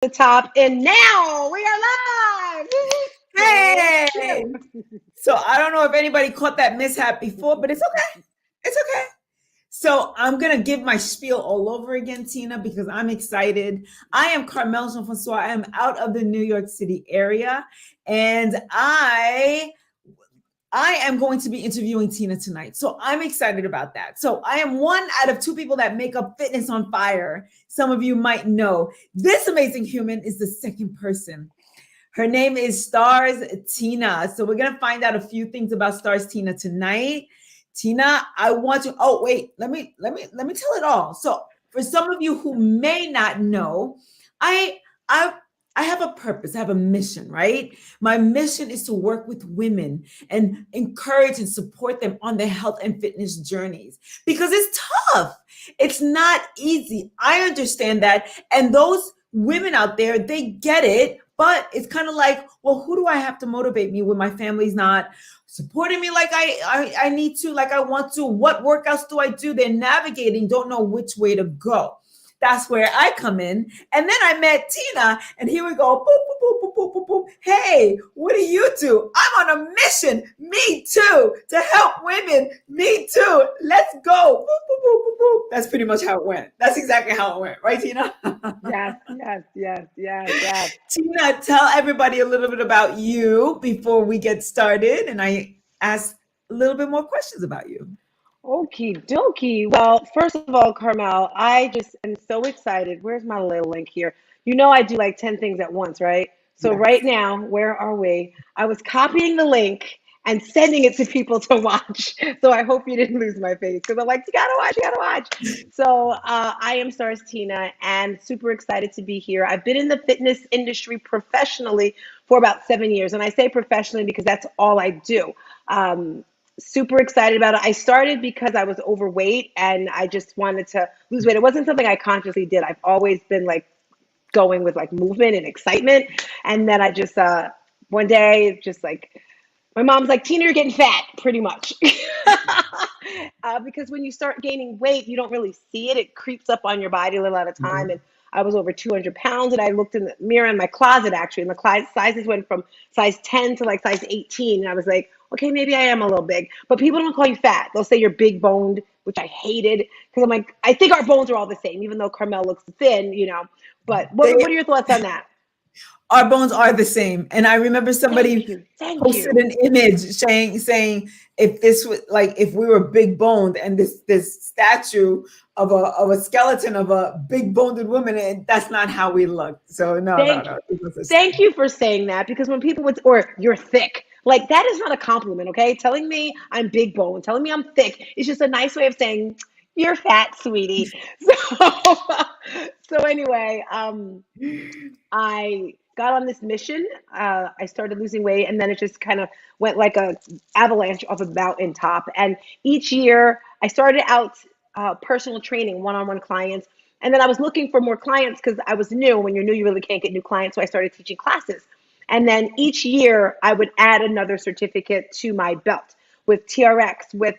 the top, and now we are live. Hey! So I don't know if anybody caught that mishap before, but it's okay. It's okay. So I'm going to give my spiel all over again, Tina, because I'm excited. I am Carmel Jean-Francois. I am out of the New York City area, and I am going to be interviewing Tina tonight. So I'm excited about that. So I am one out of two people that make up Fitness on Fire. Some of you might know. This amazing human is the second person. Her name is StarzTina. So we're going to find out a few things about StarzTina tonight. Tina, I want to, oh, wait, let me tell it all. So for some of you who may not know, I have a purpose. I have a mission, right? My mission is to work with women and encourage and support them on their health and fitness journeys because it's tough. It's not easy. I understand that. And those women out there, they get it, but it's kind of like, well, who do I have to motivate me when my family's not supporting me like I need to, like I want to? What workouts do I do? They're navigating, don't know which way to go. That's where I come in. And then I met Tina, and here we go. Boop, boop, boop, boop, boop, boop, boop. Hey, what do you do? I'm on a mission. Me too. To help women. Me too. Let's go. Boop, boop, boop, boop, boop. That's pretty much how it went. That's exactly how it went. Right, Tina? Yes. Tina, tell everybody a little bit about you before we get started. And I ask a little bit more questions about you. Okie dokie. Well, first of all, Carmel, I just am so excited. Where's my little link here? You know, I do like 10 things at once, right? So right Yes. now, where are we? I was copying the link and sending it to people to watch. So I hope you didn't lose my face because I'm like, you gotta watch. So I am StarzTina and super excited to be here. I've been in the fitness industry professionally for about 7 years. And I say professionally because that's all I do. Super excited about it. I started because I was overweight and I just wanted to lose weight. It wasn't something I consciously did. I've always been like going with like movement and excitement. And then I just one day just like my mom's like, Tina, you're getting fat, pretty much. Because when you start gaining weight, you don't really see it. It creeps up on your body a little at a time. And I was over 200 pounds, and I looked in the mirror in my closet, actually, and the sizes went from size 10 to like size 18. And I was like, okay, maybe I am a little big. But people don't call you fat. They'll say you're big boned, which I hated because I'm like, I think our bones are all the same, even though Carmel looks thin, you know. But what They are your thoughts on that? Our bones are the same. And I remember Thank somebody you. Thank posted you. an image saying if this was like if we were big boned and this statue of a skeleton of a big boned woman, and that's not how we look. So Thank no. It was the Thank same. you for saying that because when people would, or you're thick, like that is not a compliment, okay? Telling me I'm big bone, telling me I'm thick is just a nice way of saying you're fat, sweetie. So, so anyway, I got on this mission. I started losing weight, and then it just kind of went like a avalanche off a mountain top. And each year, I started out personal training, one-on-one clients, and then I was looking for more clients because I was new. When you're new, you really can't get new clients, so I started teaching classes. And then each year, I would add another certificate to my belt with TRX, with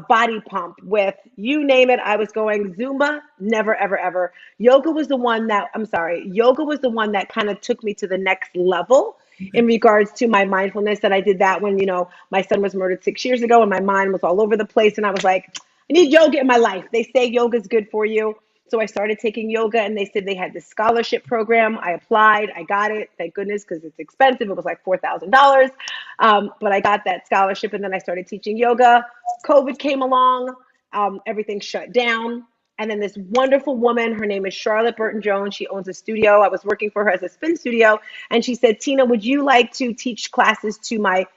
body pump, with you name it. I was going Zumba, never, ever, ever. Yoga was the one that kind of took me to the next level in regards to my mindfulness. And I did that when, you know, my son was murdered 6 years ago and my mind was all over the place. And I was like, I need yoga in my life. They say yoga is good for you. So I started taking yoga and they said they had this scholarship program. I applied. I got it. Thank goodness, because it's expensive. It was like $4,000. But I got that scholarship and then I started teaching yoga. COVID came along. Everything shut down. And then this wonderful woman, her name is Charlotte Burton Jones. She owns a studio. I was working for her as a spin studio. And she said, Tina, would you like to teach classes to my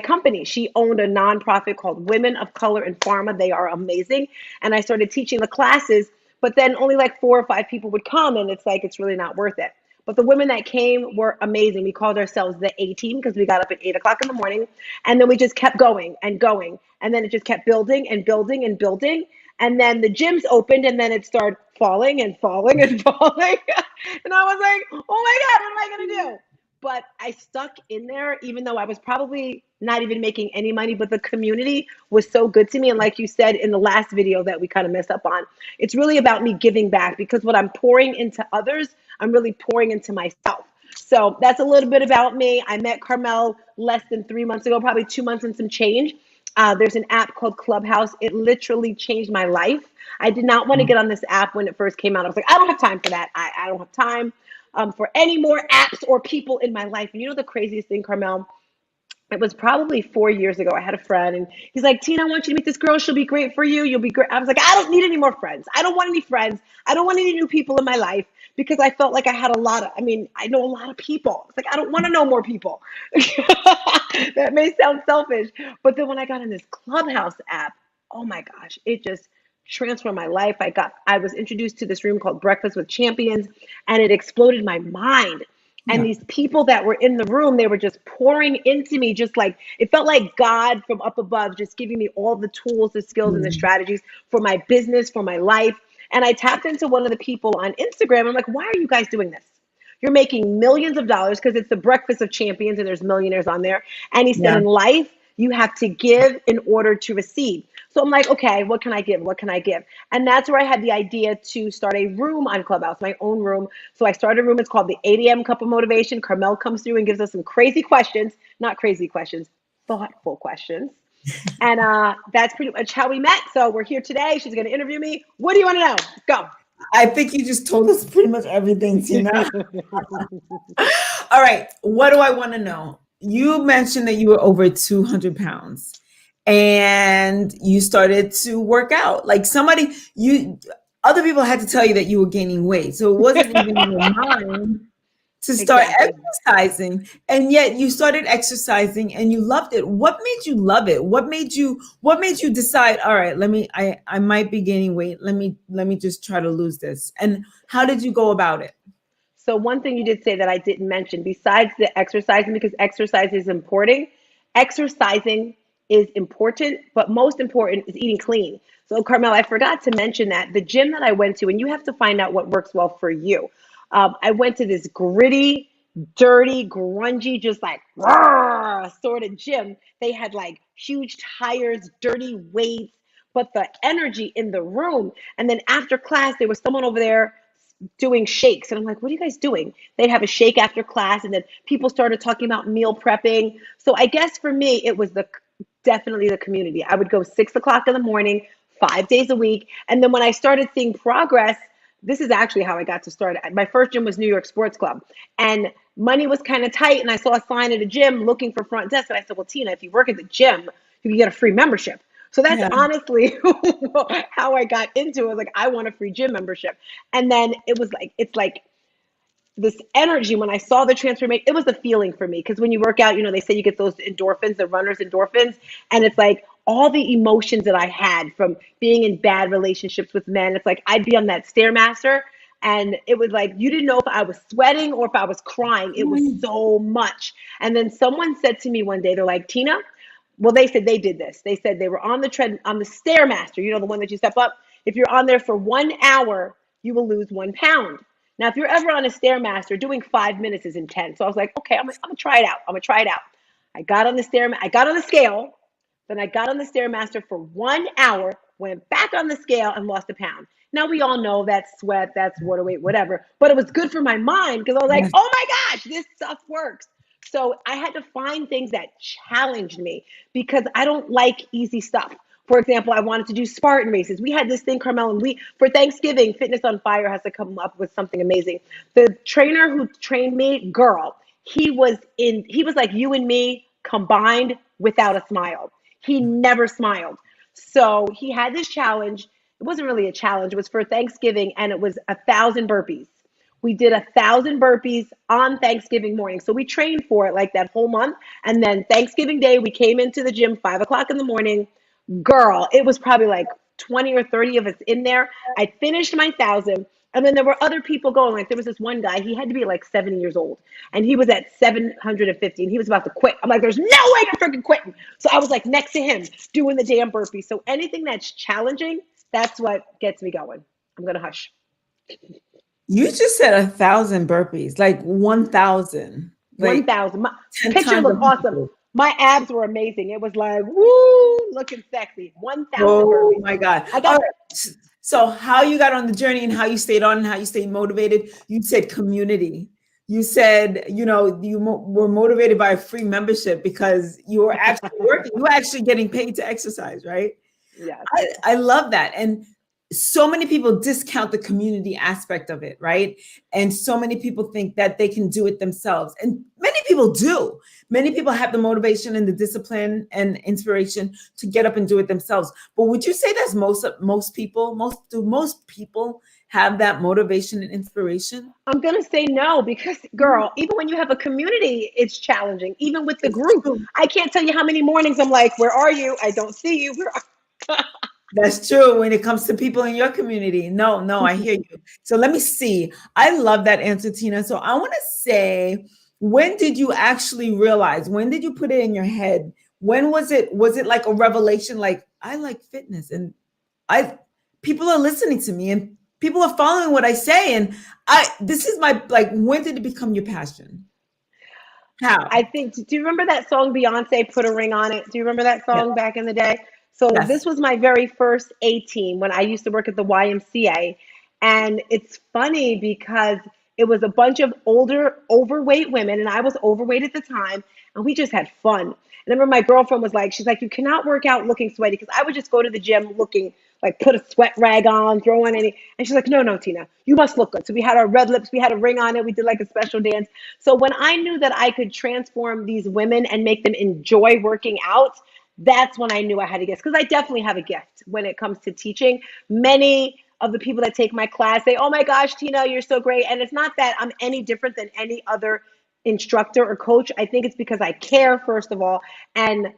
company? She owned a nonprofit called Women of Color in Pharma. They are amazing. And I started teaching the classes, but then only like 4 or 5 people would come. And it's like, it's really not worth it. But the women that came were amazing. We called ourselves the A team because we got up at 8 o'clock in the morning and then we just kept going and going. And then it just kept building and building and building. And then the gyms opened and then it started falling and falling and falling. And I was like, oh my God, what am I going to do? But I stuck in there, even though I was probably not even making any money, but the community was so good to me. And like you said in the last video that we kind of messed up on, it's really about me giving back because what I'm pouring into others, I'm really pouring into myself. So that's a little bit about me. I met Carmel less than 3 months ago, probably 2 months and some change. There's an app called Clubhouse. It literally changed my life. I did not want to get on this app when it first came out. I was like, I don't have time for that. I don't have time for any more apps or people in my life. And you know the craziest thing, Carmel? It was probably 4 years ago. I had a friend and he's like, Tina, I want you to meet this girl. She'll be great for you. You'll be great. I was like, I don't need any more friends. I don't want any friends. I don't want any new people in my life because I felt like I had a lot of, I know a lot of people. It's like, I don't want to know more people. That may sound selfish. But then when I got in this Clubhouse app, oh my gosh, it just transformed my life. I was introduced to this room called Breakfast with Champions and it exploded my mind. And Yeah. these people that were in the room, they were just pouring into me, just like it felt like God from up above, just giving me all the tools, the skills, and the strategies for my business, for my life. And I tapped into one of the people on Instagram. I'm like, why are you guys doing this? You're making millions of dollars because it's the Breakfast of Champions and there's millionaires on there. And he said, Yeah. in life, you have to give in order to receive. So I'm like, okay, what can I give? What can I give? And that's where I had the idea to start a room on Clubhouse, my own room. So I started a room. It's called the 8 a.m. Cup of Motivation. Carmel comes through and gives us some crazy questions, not crazy questions, thoughtful questions. And that's pretty much how we met. So we're here today. She's going to interview me. What do you want to know? Go. I think you just told us pretty much everything, Tina. All right. What do I want to know? You mentioned that you were over 200 pounds and you started to work out. Like other people had to tell you that you were gaining weight. So it wasn't even in your mind to start exercising. And yet you started exercising and you loved it. What made you love it? What made you decide, all right, I might be gaining weight. Let me just try to lose this. And how did you go about it? So one thing you did say that I didn't mention, besides the exercising, because exercise is important, exercising is important, but most important is eating clean. So Carmel, I forgot to mention that the gym that I went to, and you have to find out what works well for you. I went to this gritty, dirty, grungy, just like sort of gym. They had like huge tires, dirty weights, but the energy in the room. And then after class, there was someone over there doing shakes. And I'm like, what are you guys doing? They'd have a shake after class. And then people started talking about meal prepping. So I guess for me, it was definitely the community. I would go 6 o'clock in the morning, 5 days a week. And then when I started seeing progress, this is actually how I got to start. My first gym was New York Sports Club. And money was kind of tight. And I saw a sign at a gym looking for front desk. And I said, well, Tina, if you work at the gym, you can get a free membership. So that's honestly how I got into it. Like, I want a free gym membership. And then it's like this energy when I saw the transformation, it was a feeling for me. Because when you work out, they say you get those endorphins, the runner's endorphins. And it's like all the emotions that I had from being in bad relationships with men. It's like I'd be on that Stairmaster. And it was like, you didn't know if I was sweating or if I was crying. It was so much. And then someone said to me one day, they're like, Tina, well, they said they did this. They said they were on the Stairmaster, the one that you step up. If you're on there for 1 hour, you will lose 1 pound. Now, if you're ever on a Stairmaster, doing 5 minutes is intense. So I was like, okay, I'm gonna try it out. I got on the scale. Then I got on the Stairmaster for 1 hour, went back on the scale and lost a pound. Now we all know that's sweat, that's water weight, whatever. But it was good for my mind because I was like, oh my gosh, this stuff works. So I had to find things that challenged me because I don't like easy stuff. For example, I wanted to do Spartan races. We had this thing, Carmel, and for Thanksgiving, Fitness on Fire has to come up with something amazing. The trainer who trained me, girl, he was like you and me combined without a smile. He never smiled. So he had this challenge. It wasn't really a challenge. It was for Thanksgiving, and it was 1,000 burpees. We did 1,000 burpees on Thanksgiving morning. So we trained for it like that whole month. And then Thanksgiving Day, we came into the gym 5 o'clock in the morning. Girl, it was probably like 20 or 30 of us in there. I finished my 1,000. And then there were other people going. Like there was this one guy, he had to be like 70 years old. And he was at 750 and he was about to quit. I'm like, there's no way you're freaking quitting. So I was like next to him doing the damn burpee. So anything that's challenging, that's what gets me going. I'm going to hush. You just said 1,000 burpees, like 1,000. Like 1,000. My picture looked awesome. My abs were amazing. It was like, woo, looking sexy. 1,000 burpees. Oh my God. So how you got on the journey and how you stayed on and how you stayed motivated. You said community. You said, you were motivated by a free membership because you were actually working. You were actually getting paid to exercise, right? Yes. I love that. And so many people discount the community aspect of it, right? And so many people think that they can do it themselves. And many people do. Many people have the motivation and the discipline and inspiration to get up and do it themselves. But would you say that's most people? Do most people have that motivation and inspiration? I'm going to say no because, girl, even when you have a community, it's challenging. Even with the It's group, true. I can't tell you how many mornings I'm like, where are you? I don't see you. Where are That's true when it comes to people in your community. No, I hear you. So let me see. I love that answer, Tina. So I want to say, when did you actually realize? When did you put it in your head? When was it? Was it like a revelation? Like, I like fitness, and I people are listening to me, and people are following what I say, and this is my, like. When did it become your passion? I How? think, do you remember that song Beyonce put a ring on it? Do you remember that Yes. song back in the day? So this Yes. was my very first A team when I used to work at the YMCA. And it's funny because it was a bunch of older, overweight women, and I was overweight at the time, and we just had fun. And I remember my girlfriend was like, she's like, you cannot work out looking sweaty because I would just go to the gym looking like put a sweat rag on, throw on any. And she's like, no, no, Tina, you must look good. So we had our red lips, we had a ring on it, we did like a special dance. So when I knew that I could transform these women and make them enjoy working out, that's when I knew I had a gift. Because I definitely have a gift when it comes to teaching. Many of the people that take my class say, oh my gosh, Tina, you're so great. And it's not that I'm any different than any other instructor or coach. I think it's because I care, first of all, and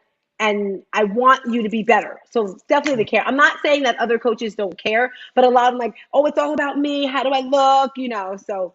I want you to be better. So it's definitely the care. I'm not saying that other coaches don't care, but a lot of them like, oh, it's all about me. How do I look? So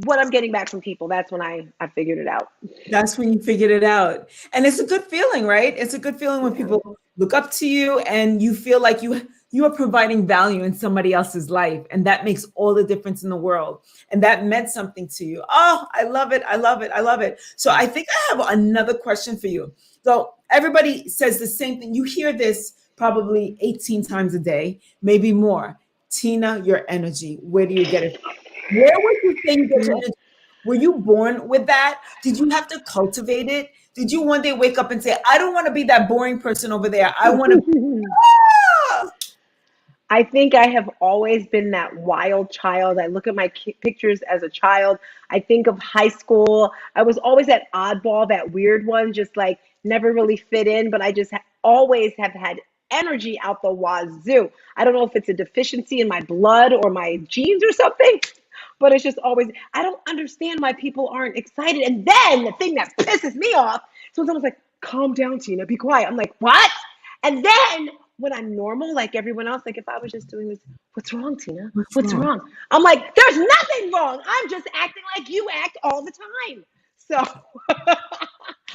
what I'm getting back from people, that's when I figured it out. That's when you figured it out. And it's a good feeling, right? It's a good feeling when Yeah. people look up to you and you feel like you are providing value in somebody else's life. And that makes all the difference in the world. And that meant something to you. Oh, I love it. I love it. I love it. So I think I have another question for you. So everybody says the same thing. You hear this probably 18 times a day, maybe more. Tina, your energy, where do you get it from? Where would you say you get your energy? Were you born with that? Did you have to cultivate it? Did you one day wake up and say, I don't want to be that boring person over there. I want to. Ah! I think I have always been that wild child. I look at my pictures as a child. I think of high school. I was always that oddball, that weird one, just like never really fit in, but I just always have had energy out the wazoo. I don't know if it's a deficiency in my blood or my genes or something, but it's just always, I don't understand why people aren't excited. And then the thing that pisses me off, so someone's like, calm down, Tina, be quiet. I'm like, what? And then when I'm normal, like everyone else, like if I was just doing this, what's wrong, Tina? What's What's wrong? wrong? I'm like, there's nothing wrong. I'm just acting like you act all the time. So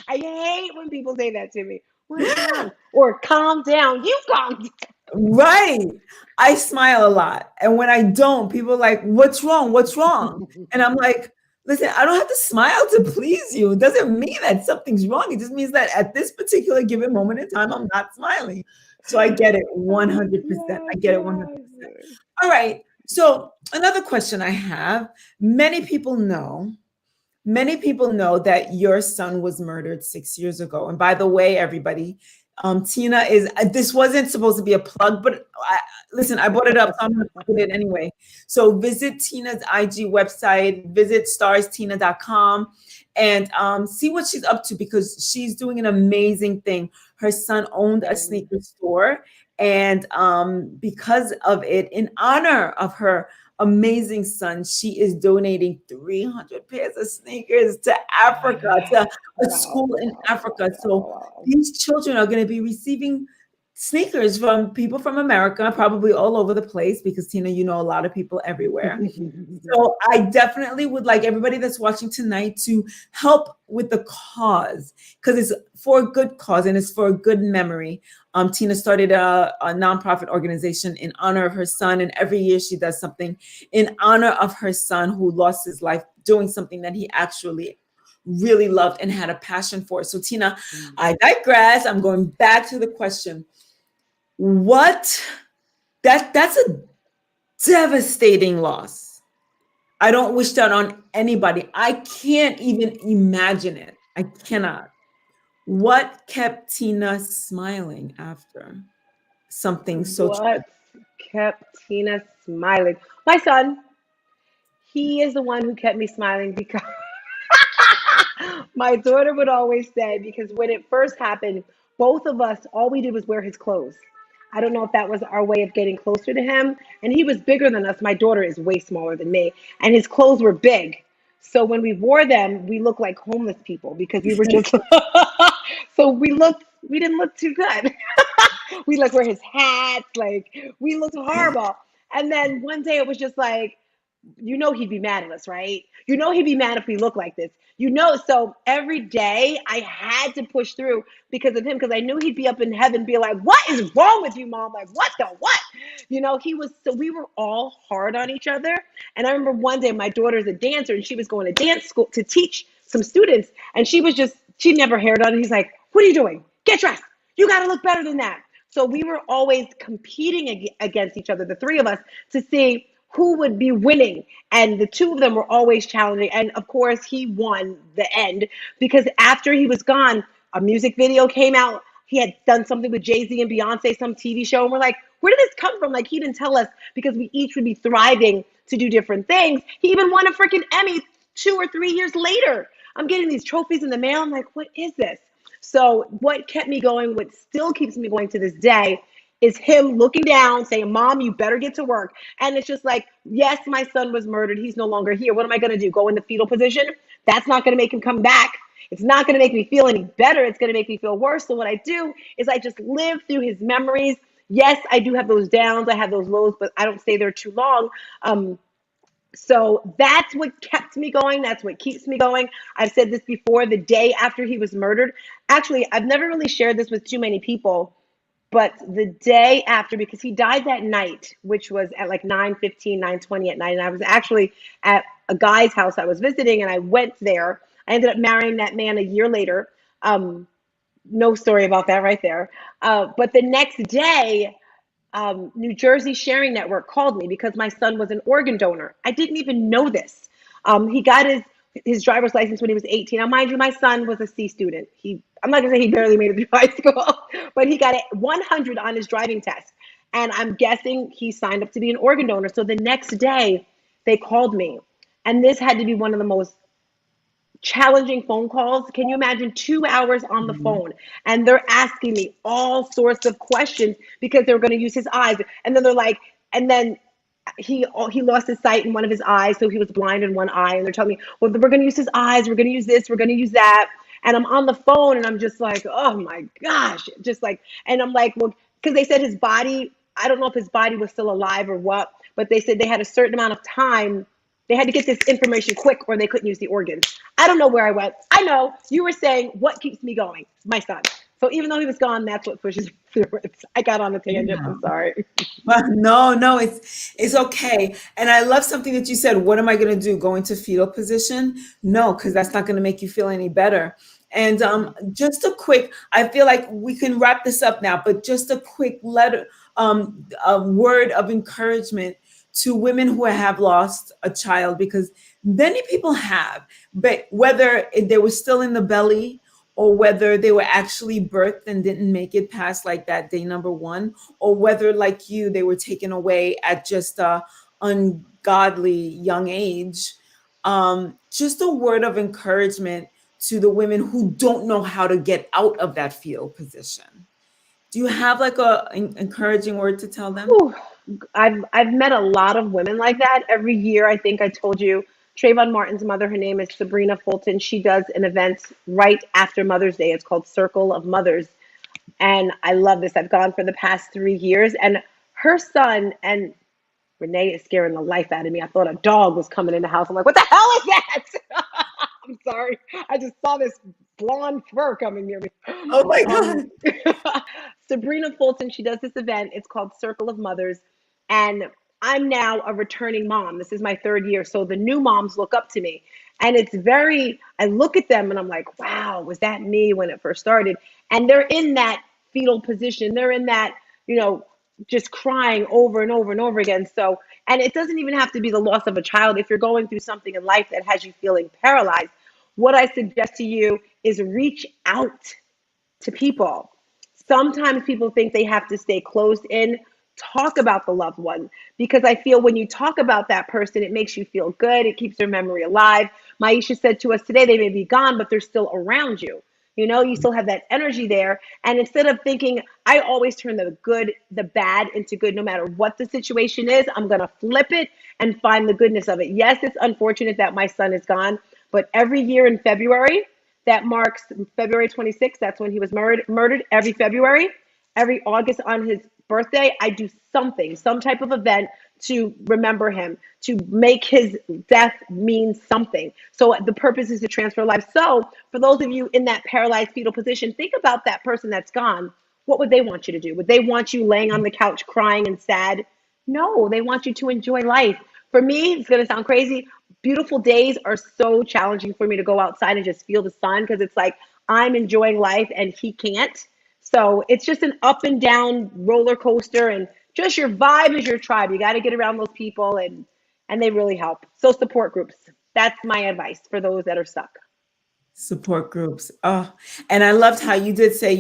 I hate when people say that to me. What's wrong? Or calm down. You calm down. Right. I smile a lot. And when I don't, people are like, what's wrong? What's wrong? And I'm like, listen, I don't have to smile to please you. It doesn't mean that something's wrong. It just means that at this particular given moment in time, I'm not smiling. So I get it 100%. I Yes, get it 100%. yes. All right. So another question I have, many people know that your son was murdered 6 years ago. And by the way, everybody, Tina is, this wasn't supposed to be a plug, but listen, I brought it up, so I'm going to put it anyway. So visit Tina's IG website, visit StarzTina.com, and see what she's up to, because she's doing an amazing thing. Her son owned a sneaker store, and because of it, in honor of her amazing son, she is donating 300 pairs of sneakers to Africa, to a Wow, school in wow, Africa. wow, So wow, these children are going to be receiving sneakers from people from America, probably all over the place, because Tina, you know, a lot of people everywhere. wow. So I definitely would like everybody that's watching tonight to help with the cause, because it's for a good cause and it's for a good memory. Tina started a nonprofit organization in honor of her son, and every year she does something in honor of her son who lost his life doing something that he actually really loved and had a passion for. So Tina, I digress. I'm going back to the question. What that's a Devastating loss. I don't wish that on anybody. I can't even imagine it. I cannot. What kept Tina smiling after something so What tragic? kept Tina smiling? My son. He is the one who kept me smiling because my daughter would always say, because when it first happened, both of us, all we did was wear his clothes. I don't know if that was our way of getting closer to him. And he was bigger than us. My daughter is way smaller than me. And his clothes were big. So when we wore them, we looked like homeless people because we were just, so we didn't look too good. We like wear his hats, like we looked horrible. And then one day it was just like, he'd be mad at us, right? He'd be mad if we look like this. So every day I had to push through because of him, because I knew he'd be up in heaven, be like, "What is wrong with you, mom? Like, what the what?" He was. So we were all hard on each other. And I remember one day my daughter's a dancer, and she was going to dance school to teach some students, and she never haired on. And he's like, "What are you doing? Get dressed. You got to look better than that." So we were always competing against each other, the three of us, to see who would be winning. And the two of them were always challenging. And of course, he won the end because after he was gone, a music video came out. He had done something with Jay-Z and Beyonce, some TV show. And we're like, where did this come from? Like, he didn't tell us because we each would be thriving to do different things. He even won a freaking Emmy 2 or 3 years later. I'm getting these trophies in the mail. I'm like, what is this? So what kept me going, what still keeps me going to this day, is him looking down, saying, "Mom, you better get to work." And it's just like, yes, my son was murdered. He's no longer here. What am I going to do? Go in the fetal position? That's not going to make him come back. It's not going to make me feel any better. It's going to make me feel worse. So what I do is I just live through his memories. Yes, I do have those downs. I have those lows, but I don't stay there too long. So that's what kept me going. That's what keeps me going. I've said this before, the day after he was murdered. Actually, I've never really shared this with too many people, but the day after, because he died that night, which was at like 9:15, 9:20 at night, and I was actually at a guy's house I was visiting, and I went there. I ended up marrying that man a year later. No story about that right there. But the next day, New Jersey Sharing Network called me because my son was an organ donor. I didn't even know this. He got his driver's license when he was 18. Now, mind you, my son was a C student. I'm not gonna say he barely made it through high school, but he got a 100 on his driving test. And I'm guessing he signed up to be an organ donor. So the next day, they called me, and this had to be one of the most challenging phone calls. Can you imagine 2 hours on the Mhm. phone and they're asking me all sorts of questions because they were going to use his eyes. And then they're like, and then he lost his sight in one of his eyes, so he was blind in one eye. And they're telling me, well, we're going to use his eyes, we're going to use this, we're going to use that. And I'm on the phone and I'm just like, oh my gosh, just like, and I'm like, well, because they said his body, I don't know if his body was still alive or what, but they said they had a certain amount of time. They had to get this information quick or they couldn't use the organs. I don't know where I went. I know you were saying what keeps me going, my son. So even though he was gone, that's what pushes me through it. I got on a tangent. Yeah. I'm sorry. But no, it's okay. And I love something that you said. What am I going to do? Go into fetal position? No, because that's not going to make you feel any better. And just a quick, I feel like we can wrap this up now, but just a quick letter, a word of encouragement to women who have lost a child, because many people have, but whether they were still in the belly or whether they were actually birthed and didn't make it past like that day number one, or whether like you, they were taken away at just a ungodly young age. Just a word of encouragement to the women who don't know how to get out of that fetal position. Do you have like an encouraging word to tell them? Whew. I've met a lot of women like that. Every year, I think I told you, Trayvon Martin's mother, her name is Sabrina Fulton. She does an event right after Mother's Day. It's called Circle of Mothers. And I love this. I've gone for the past 3 years. And her son, and Renee is scaring the life out of me. I thought a dog was coming in the house. I'm like, what the hell is that? I'm sorry. I just saw this blonde fur coming near me. Oh my Um, God. Sabrina Fulton, she does this event. It's called Circle of Mothers. And I'm now a returning mom. This is my third year. So the new moms look up to me. And I look at them and I'm like, wow, was that me when it first started? And they're in that fetal position. They're in that, you know, just crying over and over and over again. So, and it doesn't even have to be the loss of a child. If you're going through something in life that has you feeling paralyzed, what I suggest to you is reach out to people. Sometimes people think they have to stay closed in. Talk about the loved one, because I feel when you talk about that person, it makes you feel good. It keeps their memory alive. Maisha said to us today, they may be gone, but they're still around you. You know, you still have that energy there. And instead of thinking, I always turn the good, the bad into good, no matter what the situation is, I'm going to flip it and find the goodness of it. Yes, it's unfortunate that my son is gone, but every year in February, that marks February 26th, that's when he was murdered every February. Every August on his birthday, I do something, some type of event to remember him, to make his death mean something. So the purpose is to transfer life. So for those of you in that paralyzed fetal position, think about that person that's gone. What would they want you to do? Would they want you laying on the couch crying and sad? No, they want you to enjoy life. For me, it's going to sound crazy. Beautiful days are so challenging for me to go outside and just feel the sun, because it's like I'm enjoying life and he can't. So it's just an up and down roller coaster, and just your vibe is your tribe. You got to get around those people, and they really help. So support groups. That's my advice for those that are stuck. Support groups. Oh, and I loved how you did say,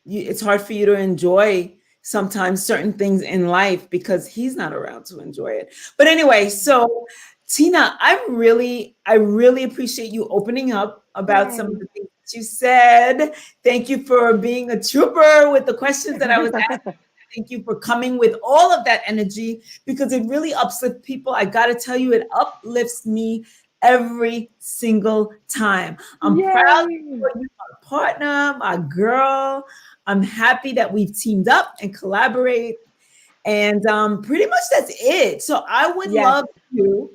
it's hard for you to enjoy sometimes certain things in life because he's not around to enjoy it. But anyway, so Tina, I really appreciate you opening up about some of the things that you said. Thank you for being a trooper with the questions that I was asking. Thank you for coming with all of that energy, because it really uplifts people. I got to tell you, it uplifts me every single time. I'm proud of you, my partner, my girl. I'm happy that we've teamed up and collaborate. And pretty much that's it. So I would love you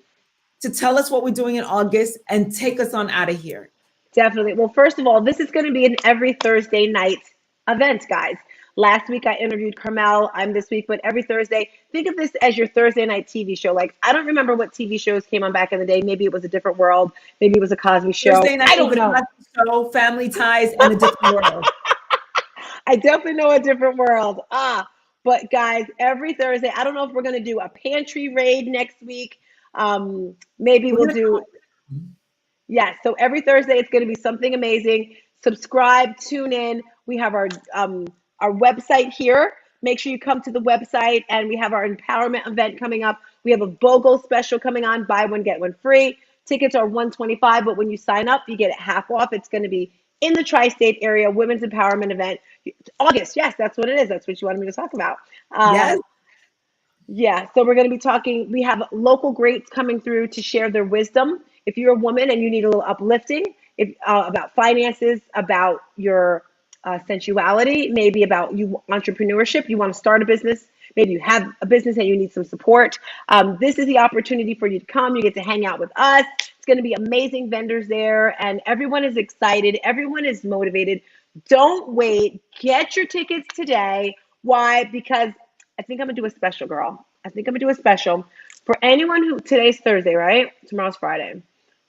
to tell us what we're doing in August and take us on out of here. Definitely. Well, first of all, this is going to be an every Thursday night event, guys. Last week I interviewed Carmel. I'm this week, but every Thursday, think of this as your Thursday night TV show. Like, I don't remember what TV shows came on back in the day. Maybe it was A Different World. Maybe it was a Cosby Show. Thursday night I don't know. Show, Family Ties, and A Different World. I definitely know A Different World. But guys, every Thursday, I don't know if we're going to do a pantry raid next week. Maybe we'll do. Yes. So every Thursday, it's going to be something amazing. Subscribe, tune in. We have our website here. Make sure you come to the website, and we have our empowerment event coming up. We have a BOGO special coming on, buy one, get one free. Tickets are $125, but when you sign up, you get it half off. It's going to be in the tri-state area, women's empowerment event. August, yes, that's what it is. That's what you wanted me to talk about. Yes. Yeah, so we're going to be talking. We have local greats coming through to share their wisdom. If you're a woman and you need a little uplifting, about finances, about your sensuality, maybe about you entrepreneurship, you want to start a business, maybe you have a business and you need some support. This is the opportunity for you to come. You get to hang out with us. It's going to be amazing vendors there, and everyone is excited. Everyone is motivated. Don't wait. Get your tickets today. Why? Because I think I'm going to do a special, girl. I think I'm going to do a special for anyone who, today's Thursday, right? Tomorrow's Friday.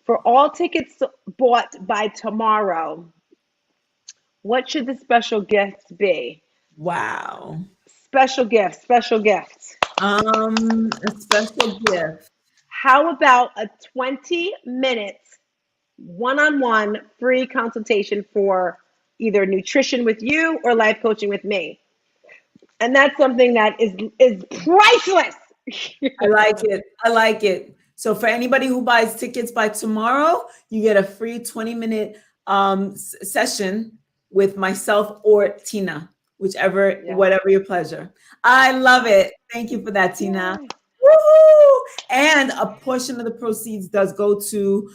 For all tickets bought by tomorrow, what should the special gifts be? Wow. Special gifts, special gifts. A special gift. How about a 20-minute one-on-one free consultation for either nutrition with you or life coaching with me? And that's something that is priceless. I like it. I like it. So for anybody who buys tickets by tomorrow, you get a free 20-minute session with myself or Tina, whatever your pleasure. I love it. Thank you for that, Tina. Woohoo! And a portion of the proceeds does go to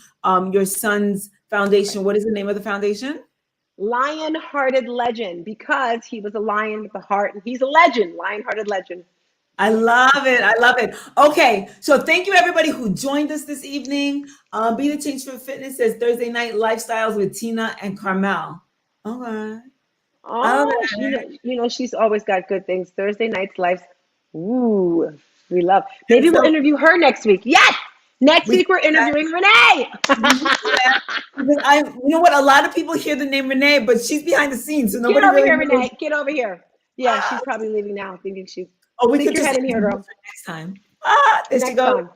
your son's foundation. What is the name of the foundation? Lion-Hearted Legend, because he was a lion with a heart, and he's a legend, Lion-Hearted Legend. I love it. I love it. Okay. So thank you everybody who joined us this evening. Be the Change for Fitness says Thursday Night Lifestyles with Tina and Carmel. Okay. Oh, you know, she's always got good things. Thursday nights lives. Ooh, we love. Maybe we'll interview her next week. Yes. Next week we're interviewing Renee. You know what? A lot of people hear the name Renee, but she's behind the scenes, so nobody Get over really here, knows. Renee. Get over here. Yeah, she's probably leaving now, thinking she's. Oh, we Stick could your just head in here, girl. next time. Ah, there she Next goes. time.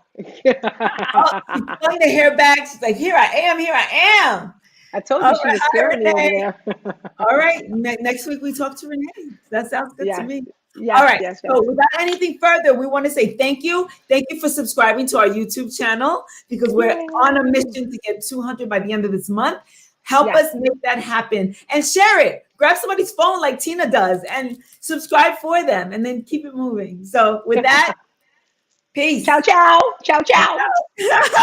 Oh, she's pulling the hair back. She's like, here I am, here I am. I told All you right, she was hi, scaring me over Renee. there. All right, next week we talk to Renee. That sounds good to Yes, me. All yes, right, yes, yes. so without anything further, we want to say thank you. Thank you for subscribing to our YouTube channel because we're on a Yay. mission to get 200 by the end of this month. Help Yes. us make that happen and share it. Grab somebody's phone like Tina does and subscribe for them and then keep it moving. So with that, peace. Ciao, ciao. Ciao, ciao.